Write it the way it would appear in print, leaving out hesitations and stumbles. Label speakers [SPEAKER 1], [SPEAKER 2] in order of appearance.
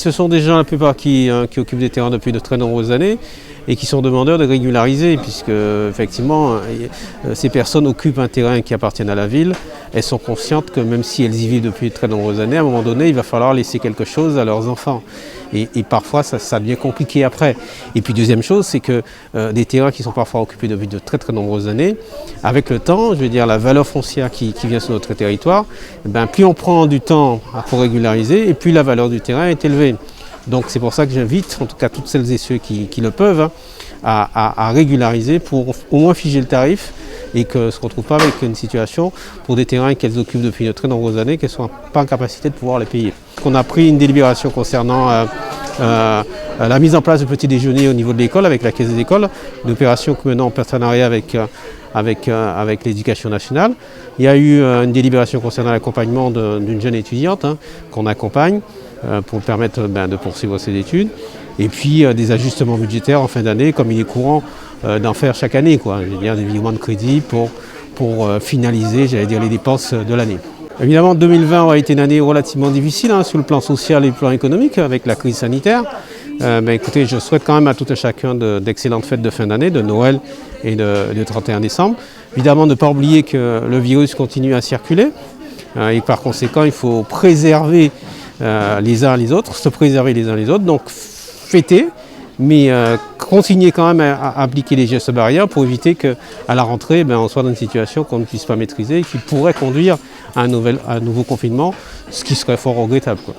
[SPEAKER 1] Ce sont des gens, la plupart, qui occupent des terrains depuis de très nombreuses années et qui sont demandeurs de régulariser, puisque effectivement, ces personnes occupent un terrain qui appartient à la ville. Elles sont conscientes que même si elles y vivent depuis de très nombreuses années, à un moment donné, il va falloir laisser quelque chose à leurs enfants. Et parfois, ça devient compliqué après. Et puis, deuxième chose, c'est que des terrains qui sont parfois occupés depuis de très très nombreuses années, avec le temps, je veux dire, la valeur foncière qui vient sur notre territoire, plus on prend du temps pour régulariser, et plus la valeur du terrain est élevée. Donc c'est pour ça que j'invite, en tout cas toutes celles et ceux qui le peuvent, à régulariser pour au moins figer le tarif et que ne se retrouvent pas avec une situation pour des terrains qu'elles occupent depuis de très nombreuses années, qu'elles ne soient pas en capacité de pouvoir les payer. On a pris une délibération concernant la mise en place de petits déjeuners au niveau de l'école avec la caisse des écoles, une opération que menons en partenariat avec l'éducation nationale. Il y a eu une délibération concernant l'accompagnement d'une jeune étudiante qu'on accompagne pour permettre de poursuivre ses études. Et puis des ajustements budgétaires en fin d'année, comme il est courant d'en faire chaque année, quoi. Je veux dire, des virements de crédit pour finaliser, j'allais dire, les dépenses de l'année. Évidemment, 2020 a été une année relativement difficile sur le plan social et le plan économique avec la crise sanitaire. Écoutez, je souhaite quand même à tout un chacun d'excellentes fêtes de fin d'année, de Noël et de 31 décembre. Évidemment, ne pas oublier que le virus continue à circuler et par conséquent, il faut préserver les uns les autres, se préserver les uns les autres, donc fêter, mais continuer quand même à appliquer les gestes barrières pour éviter qu'à la rentrée, on soit dans une situation qu'on ne puisse pas maîtriser et qui pourrait conduire à un nouveau confinement, ce qui serait fort regrettable, quoi.